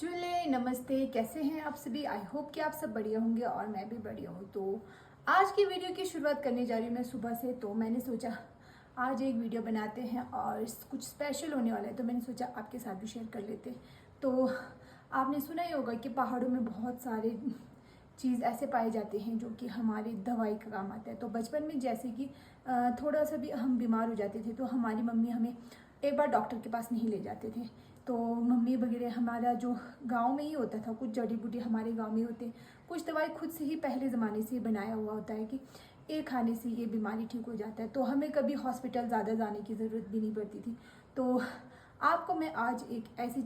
चुले नमस्ते, कैसे हैं आप सभी। आई होप कि आप सब बढ़िया होंगे और मैं भी बढ़िया हूँ। तो आज की वीडियो की शुरुआत करने जा रही हूँ मैं सुबह से। तो मैंने सोचा आज एक वीडियो बनाते हैं और कुछ स्पेशल होने वाला है, तो मैंने सोचा आपके साथ भी शेयर कर लेते। तो आपने सुना ही होगा कि पहाड़ों में बहुत सारे चीज़ ऐसे पाए जाते हैं जो कि हमारी दवाई का काम आता है। तो बचपन में जैसे कि थोड़ा सा भी हम बीमार हो जाते थे तो हमारी मम्मी हमें एक बार डॉक्टर के पास नहीं ले जाते थे। तो मम्मी वगैरह हमारा जो गांव में ही होता था, कुछ जड़ी बूटी हमारे गांव में होते, कुछ दवाई खुद से ही पहले ज़माने से बनाया हुआ होता है कि ये खाने से ये बीमारी ठीक हो जाता है। तो हमें कभी हॉस्पिटल ज़्यादा जाने की ज़रूरत भी नहीं पड़ती थी। तो आपको मैं आज एक ऐसी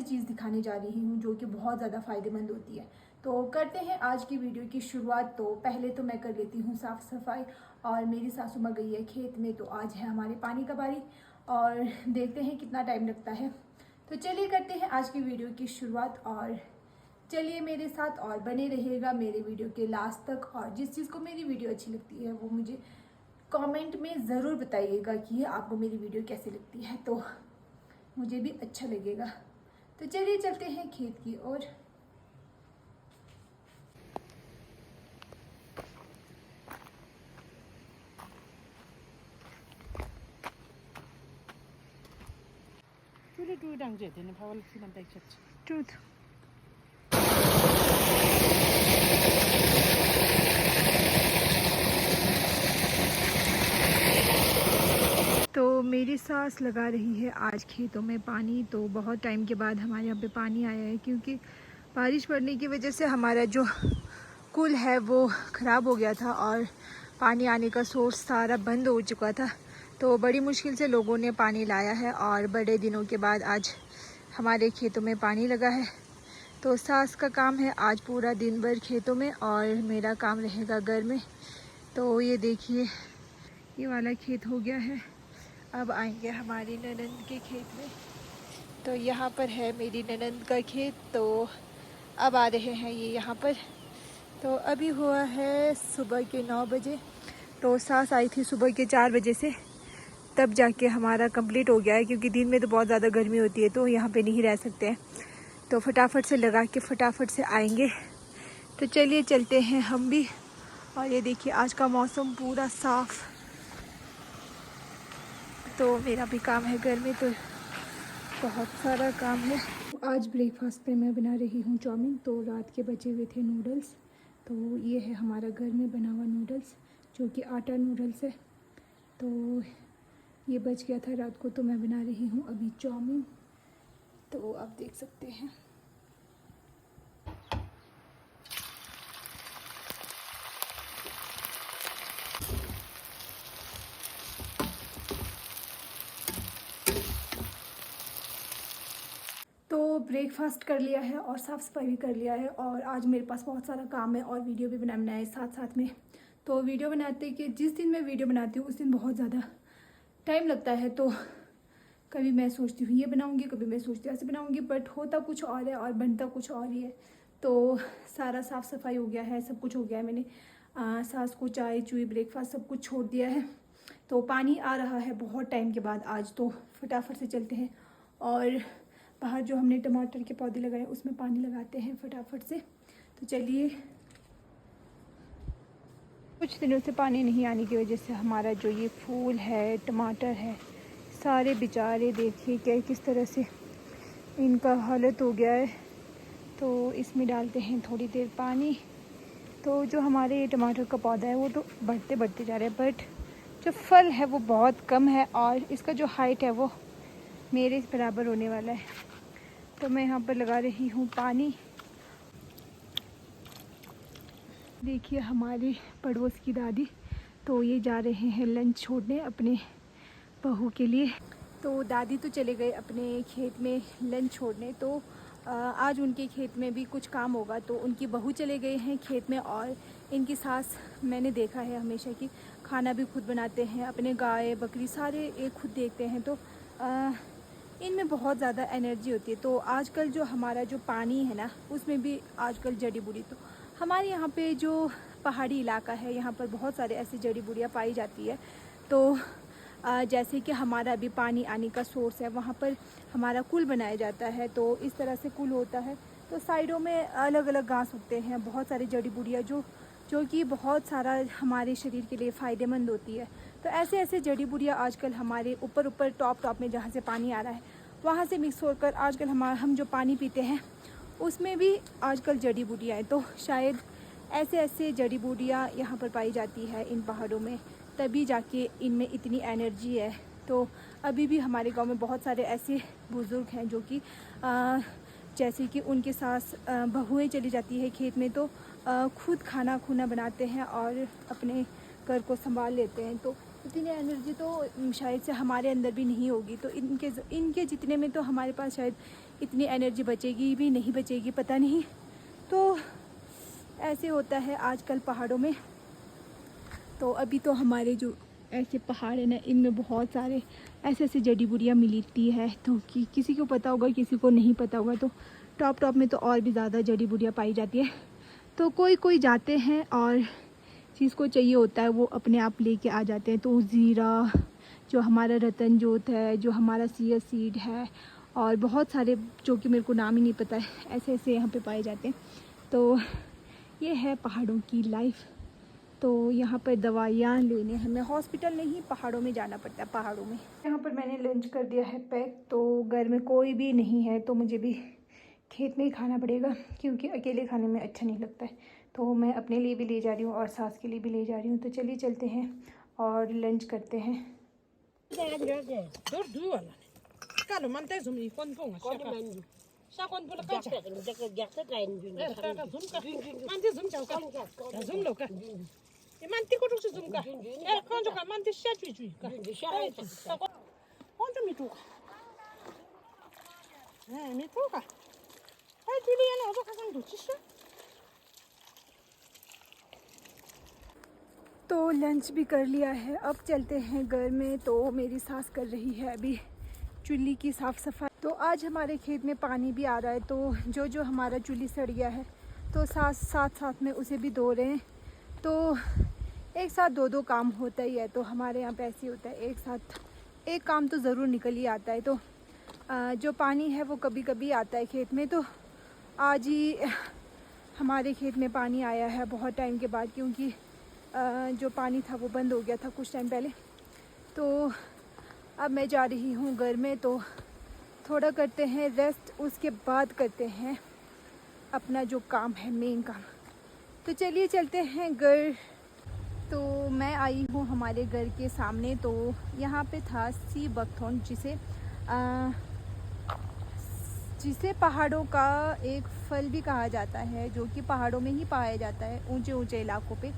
चीज़ दिखाने जा रही हूँ जो कि बहुत ज़्यादा फ़ायदेमंद होती है। तो करते हैं आज की वीडियो की शुरुआत। तो पहले तो मैं कर लेती हूँ साफ़ सफाई, और मेरी सासू माँ गई है खेत में, तो आज है हमारे पानी का बारी और देखते हैं कितना टाइम लगता है। तो चलिए करते हैं आज की वीडियो की शुरुआत, और चलिए मेरे साथ और बने रहिएगा मेरे वीडियो के लास्ट तक। और जिस चीज़ को मेरी वीडियो अच्छी लगती है वो मुझे कमेंट में ज़रूर बताइएगा कि आपको मेरी वीडियो कैसी लगती है, तो मुझे भी अच्छा लगेगा। तो चलिए चलते हैं खेत की ओर। Du danke dir, Paul Simon Beckett. Truth. तो मेरी सास लगा रही है आज खेतों में पानी। तो बहुत टाइम के बाद हमारे यहाँ पे पानी आया है, क्योंकि बारिश पड़ने की वजह से हमारा जो कुल है वो ख़राब हो गया था और पानी आने का सोर्स सारा बंद हो चुका था। तो बड़ी मुश्किल से लोगों ने पानी लाया है और बड़े दिनों के बाद आज हमारे खेतों में पानी लगा है। तो सास का काम है आज पूरा दिन भर खेतों में और मेरा काम रहेगा घर में। तो ये देखिए, ये वाला खेत हो गया है। अब आएंगे हमारी ननंद के खेत में। तो यहाँ पर है मेरी ननंद का खेत, तो अब आ रहे हैं ये यहाँ पर। तो अभी हुआ है सुबह के 9 बजे। तो सास आई थी सुबह के 4 बजे से, तब जाके हमारा कंप्लीट हो गया है, क्योंकि दिन में तो बहुत ज़्यादा गर्मी होती है तो यहाँ पे नहीं रह सकते हैं। तो फटाफट से लगा के फटाफट से आएंगे। तो चलिए चलते हैं हम भी। और ये देखिए आज का मौसम पूरा साफ़। तो मेरा भी काम है घर में, तो बहुत सारा काम है। आज ब्रेकफास्ट पे मैं बना रही हूँ चाउमीन। तो रात के बचे हुए थे नूडल्स, तो ये है हमारा घर में बना हुआ नूडल्स जो कि आटा नूडल्स है। तो ये बच गया था रात को, तो मैं बना रही हूँ अभी चाउमीन। तो आप देख सकते हैं। तो ब्रेकफास्ट कर लिया है और साफ़ सफाई भी कर लिया है, और आज मेरे पास बहुत सारा काम है और वीडियो भी बनाना है साथ साथ में। तो वीडियो बनाते कि जिस दिन मैं वीडियो बनाती हूँ उस दिन बहुत ज़्यादा टाइम लगता है। तो कभी मैं सोचती हूँ ये बनाऊँगी, कभी मैं सोचती हूँ ऐसे बनाऊँगी, बट होता कुछ और है और बनता कुछ और ही है। तो सारा साफ़ सफाई हो गया है, सब कुछ हो गया है। मैंने सास को चाय चुई ब्रेकफास्ट सब कुछ छोड़ दिया है। तो पानी आ रहा है बहुत टाइम के बाद आज, तो फटाफट से चलते हैं और बाहर जो हमने टमाटर के पौधे लगाए उसमें पानी लगाते हैं फटाफट से। तो चलिए। कुछ दिनों से पानी नहीं आने की वजह से हमारा जो ये फूल है, टमाटर है, सारे बेचारे देखिए क्या किस तरह से इनका हालत हो गया है। तो इसमें डालते हैं थोड़ी देर पानी। तो जो हमारे ये टमाटर का पौधा है वो तो बढ़ते जा रहे हैं, बट जो फल है वो बहुत कम है और इसका जो हाइट है वो मेरे बराबर होने वाला है। तो मैं यहाँ पर लगा रही हूँ पानी। देखिए हमारे पड़ोस की दादी, तो ये जा रहे हैं लंच छोड़ने अपने बहू के लिए। तो दादी तो चले गए अपने खेत में लंच छोड़ने। तो आज उनके खेत में भी कुछ काम होगा, तो उनकी बहू चले गए हैं खेत में। और इनकी सास मैंने देखा है हमेशा कि खाना भी खुद बनाते हैं, अपने गाय बकरी सारे एक खुद देखते हैं। तो इनमें बहुत ज़्यादा एनर्जी होती है। तो आजकल जो हमारा जो पानी है ना उसमें भी आजकल जड़ी बूटी, तो हमारे यहाँ पे जो पहाड़ी इलाका है यहाँ पर बहुत सारे ऐसी जड़ी बूटियाँ पाई जाती है। तो जैसे कि हमारा अभी पानी आने का सोर्स है, वहाँ पर हमारा कुल बनाया जाता है, तो इस तरह से कुल होता है। तो साइडों में अलग अलग घास उगते हैं, बहुत सारी जड़ी बूटियाँ जो कि बहुत सारा हमारे शरीर के लिए फ़ायदेमंद होती है। तो ऐसे ऐसे जड़ी बूटियाँ आजकल हमारे ऊपर टॉप में जहाँ से पानी आ रहा है वहाँ से मिक्स होकर आजकल हम जो पानी पीते हैं उसमें भी आजकल जड़ी बूटियाँ हैं। तो शायद ऐसे ऐसे जड़ी बूटियाँ यहाँ पर पाई जाती है इन पहाड़ों में, तभी जाके इनमें इतनी एनर्जी है। तो अभी भी हमारे गांव में बहुत सारे ऐसे बुज़ुर्ग हैं जो कि जैसे कि उनके सास बहुएं चली जाती है खेत में, तो खुद खाना खूना बनाते हैं और अपने घर को संभाल लेते हैं। तो इतनी एनर्जी तो शायद से हमारे अंदर भी नहीं होगी। तो इनके जितने में तो हमारे पास शायद इतनी एनर्जी बचेगी भी नहीं बचेगी, पता नहीं। तो ऐसे होता है आजकल पहाड़ों में। तो अभी तो हमारे जो ऐसे पहाड़ है ना, इनमें बहुत सारे ऐसे ऐसे जड़ी बूटियाँ मिलती है, तो किसी को पता होगा किसी को नहीं पता होगा। तो टॉप में तो और भी ज़्यादा जड़ी बूटियाँ पाई जाती है। तो कोई जाते हैं और जिसको चाहिए होता है वो अपने आप लेके आ जाते हैं। तो ज़ीरा, जो हमारा रतन जोत है, जो हमारा सिया सीड है, और बहुत सारे जो कि मेरे को नाम ही नहीं पता है, ऐसे ऐसे यहाँ पे पाए जाते हैं। तो ये है पहाड़ों की लाइफ। तो यहाँ पर दवाइयाँ लेने हमें हॉस्पिटल नहीं, पहाड़ों में जाना पड़ता है। पहाड़ों में यहाँ पर मैंने लंच कर दिया है पैक। तो घर में कोई भी नहीं है तो मुझे भी खेत में ही खाना पड़ेगा, क्योंकि अकेले खाने में अच्छा नहीं लगता है। तो मैं अपने लिए भी ले जा रही हूँ और सास के लिए भी ले जा रही हूँ। तो चलिए चलते हैं और लंच करते हैं। तो लंच भी कर लिया है, अब चलते हैं घर में। तो मेरी सास कर रही है अभी चूल्ही की साफ़ सफाई। तो आज हमारे खेत में पानी भी आ रहा है, तो जो हमारा चूल्ही सड़ गया है तो साथ में उसे भी धो रहे हैं। तो एक साथ दो काम होता ही है। तो हमारे यहाँ पे ऐसे ही होता है, एक साथ एक काम तो ज़रूर निकल ही आता है। तो जो पानी है वो कभी कभी आता है खेत में। तो आज ही हमारे खेत में पानी आया है बहुत टाइम के बाद, क्योंकि जो पानी था वो बंद हो गया था कुछ टाइम पहले। तो अब मैं जा रही हूँ घर में। तो थोड़ा करते हैं रेस्ट, उसके बाद करते हैं अपना जो काम है, मेन काम। तो चलिए चलते हैं घर। तो मैं आई हूँ हमारे घर के सामने। तो यहाँ पे था सी बकथॉर्न, जिसे पहाड़ों का एक फल भी कहा जाता है, जो कि पहाड़ों में ही पाया जाता है, ऊंचे ऊंचे इलाकों पे।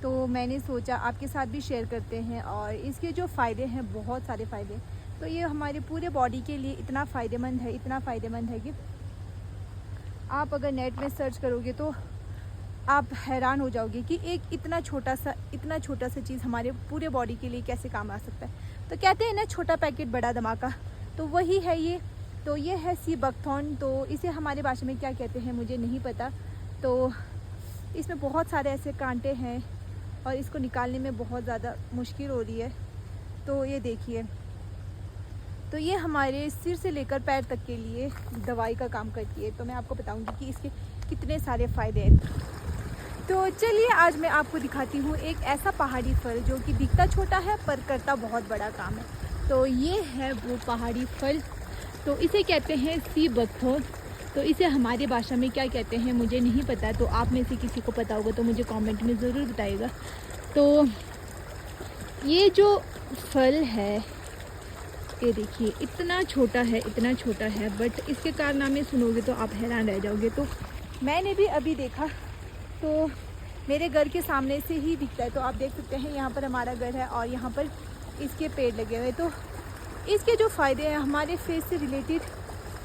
तो मैंने सोचा आपके साथ भी शेयर करते हैं। और इसके जो फ़ायदे हैं, बहुत सारे फ़ायदे। तो ये हमारे पूरे बॉडी के लिए इतना फ़ायदेमंद है कि आप अगर नेट में सर्च करोगे तो आप हैरान हो जाओगे कि एक इतना छोटा सा चीज़ हमारे पूरे बॉडी के लिए कैसे काम आ सकता है। तो कहते हैं ना, छोटा पैकेट बड़ा धमाका, तो वही है ये। तो ये है सी बकथॉर्न। तो इसे हमारे भाषा में क्या कहते हैं मुझे नहीं पता। तो इसमें बहुत सारे ऐसे कांटे हैं और इसको निकालने में बहुत ज़्यादा मुश्किल हो रही है। तो ये देखिए, तो ये हमारे सिर से लेकर पैर तक के लिए दवाई का काम करती है। तो मैं आपको बताऊंगी कि इसके कितने सारे फ़ायदे हैं। तो चलिए आज मैं आपको दिखाती हूँ एक ऐसा पहाड़ी फल जो कि दिखता छोटा है पर करता बहुत बड़ा काम है। तो ये है वो पहाड़ी फल। तो इसे कहते हैं सी बकथॉर्न। तो इसे हमारे भाषा में क्या कहते हैं मुझे नहीं पता। तो आप में से किसी को पता होगा तो मुझे कमेंट में ज़रूर बताइएगा। तो ये जो फल है, ये देखिए इतना छोटा है, बट इसके कारनामे सुनोगे तो आप हैरान रह जाओगे। तो मैंने भी अभी देखा, तो मेरे घर के सामने से ही दिखता है। तो आप देख सकते हैं यहाँ पर हमारा घर है और यहाँ पर इसके पेड़ लगे हुए हैं। तो इसके जो फ़ायदे हैं हमारे फेस से रिलेटेड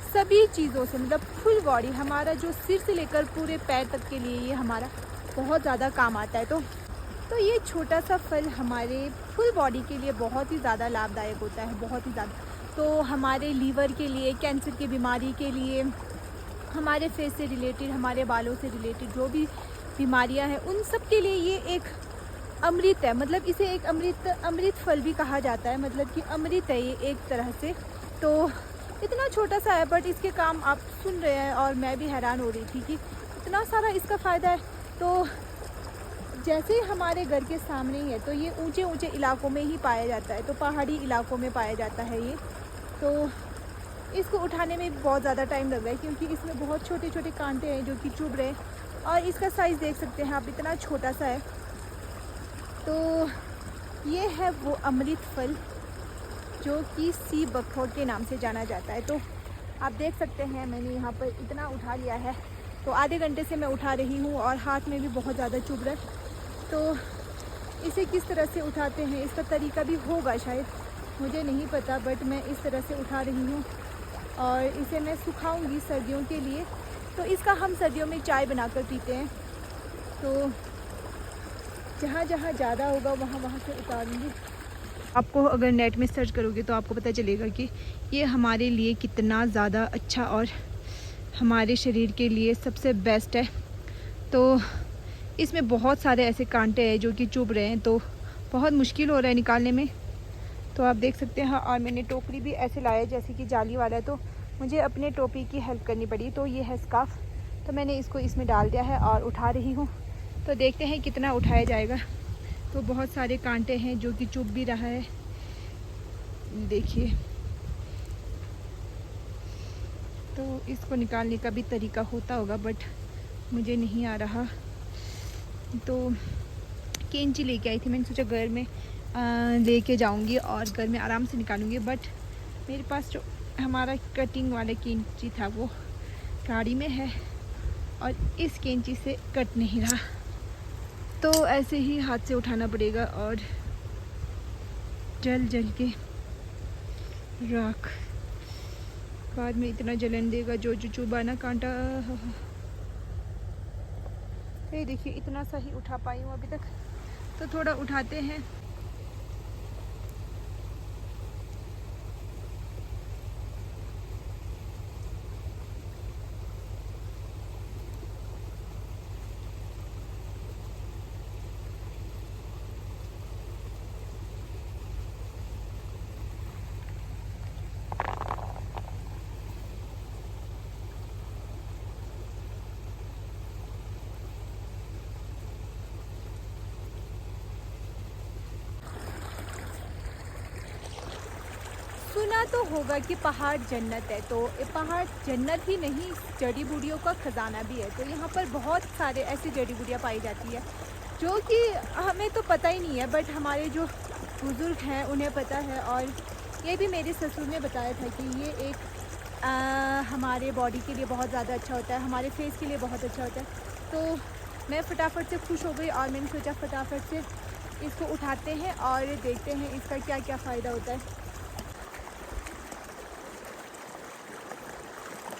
सभी चीज़ों से, मतलब फुल बॉडी, हमारा जो सिर से लेकर पूरे पैर तक के लिए ये हमारा बहुत ज़्यादा काम आता है। तो ये छोटा सा फल हमारे फुल बॉडी के लिए बहुत ही ज़्यादा लाभदायक होता है, बहुत ही ज़्यादा। तो हमारे लीवर के लिए, कैंसर की बीमारी के लिए, हमारे फेस से रिलेटेड, हमारे बालों से रिलेटेड जो भी बीमारियां हैं उन सब के लिए ये एक अमृत है, मतलब इसे एक अमृत फल भी कहा जाता है, मतलब कि अमृत है ये एक तरह से। तो इतना छोटा सा है बट इसके काम आप सुन रहे हैं और मैं भी हैरान हो रही थी कि इतना सारा इसका फ़ायदा है। तो जैसे ही हमारे घर के सामने ही है, तो ये ऊंचे ऊंचे इलाकों में ही पाया जाता है, तो पहाड़ी इलाकों में पाया जाता है ये। तो इसको उठाने में बहुत ज़्यादा टाइम लग रहा है क्योंकि इसमें बहुत छोटे छोटे कांटे हैं जो कि चुभ रहे हैं, और इसका साइज़ देख सकते हैं आप, इतना छोटा सा है। तो ये है वो अमृत फल जो कि सी बकथ्रोट के नाम से जाना जाता है। तो आप देख सकते हैं मैंने यहाँ पर इतना उठा लिया है, तो आधे घंटे से मैं उठा रही हूँ और हाथ में भी बहुत ज़्यादा चुभ रहा है। तो इसे किस तरह से उठाते हैं, इसका तरीका भी होगा शायद, मुझे नहीं पता, बट मैं इस तरह से उठा रही हूँ और इसे मैं सुखाऊंगी सर्दियों के लिए। तो इसका हम सर्दियों में चाय बनाकर पीते हैं। तो जहाँ जहाँ ज़्यादा होगा वहाँ वहाँ से उतारूँगी। आपको अगर नेट में सर्च करोगे तो आपको पता चलेगा कि ये हमारे लिए कितना ज़्यादा अच्छा और हमारे शरीर के लिए सबसे बेस्ट है। तो इसमें बहुत सारे ऐसे कांटे हैं जो कि चुभ रहे हैं, तो बहुत मुश्किल हो रहा है निकालने में। तो आप देख सकते हैं। और मैंने टोकरी भी ऐसे लाया जैसे कि जाली वाला है, तो मुझे अपने टोपी की हेल्प करनी पड़ी। तो ये है स्कार्फ, तो मैंने इसको इसमें डाल दिया है और उठा रही हूँ। तो देखते हैं कितना उठाया जाएगा। तो बहुत सारे कांटे हैं जो कि चुभ भी रहा है, देखिए। तो इसको निकालने का भी तरीका होता होगा बट मुझे नहीं आ रहा। तो कैंची लेके आई थी, मैंने सोचा घर में लेके जाऊंगी और घर में आराम से निकालूंगी, बट मेरे पास जो हमारा कटिंग वाला कैंची था वो गाड़ी में है और इस कैंची से कट नहीं रहा। तो ऐसे ही हाथ से उठाना पड़ेगा और जल जल के राख बाद में इतना जलन देगा जो चुभा ना कांटा। ये देखिए इतना सा ही उठा पाई हूँ अभी तक, तो थोड़ा उठाते हैं। सुना तो होगा कि पहाड़ जन्नत है, तो ये पहाड़ जन्नत ही नहीं, जड़ी बूटियों का ख़जाना भी है। तो यहाँ पर बहुत सारे ऐसी जड़ी बूटियाँ पाई जाती है जो कि हमें तो पता ही नहीं है, बट हमारे जो बुज़ुर्ग हैं उन्हें पता है। और ये भी मेरे ससुर ने बताया था कि ये एक हमारे बॉडी के लिए बहुत ज़्यादा अच्छा होता है, हमारे फेस के लिए बहुत अच्छा होता है। तो मैं फटाफट से खुश हो गई और मैंने सोचा फटाफट से इसको उठाते हैं और देखते हैं इसका क्या क्या फ़ायदा होता है।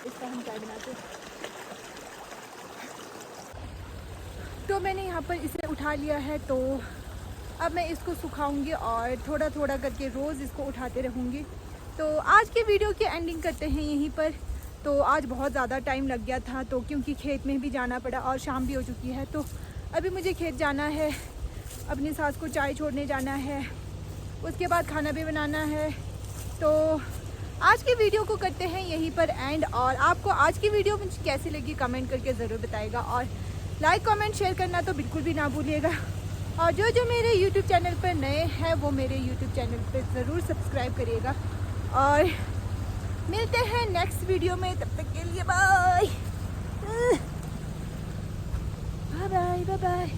इसका हम चाय बनाते हैं। तो मैंने यहाँ पर इसे उठा लिया है, तो अब मैं इसको सुखाऊंगी और थोड़ा थोड़ा करके रोज़ इसको उठाते रहूँगी। तो आज के वीडियो की एंडिंग करते हैं यहीं पर। तो आज बहुत ज़्यादा टाइम लग गया था, तो क्योंकि खेत में भी जाना पड़ा और शाम भी हो चुकी है, तो अभी मुझे खेत जाना है, अपनी सास को चाय छोड़ने जाना है, उसके बाद खाना भी बनाना है। तो आज की वीडियो को करते हैं यहीं पर एंड। और आपको आज की वीडियो मुझे कैसी लगी कमेंट करके ज़रूर बताइएगा, और लाइक कमेंट शेयर करना तो बिल्कुल भी ना भूलिएगा। और जो मेरे YouTube चैनल पर नए हैं वो मेरे YouTube चैनल पर ज़रूर सब्सक्राइब करिएगा। और मिलते हैं नेक्स्ट वीडियो में, तब तक के लिए बाय बाय बाय बाय।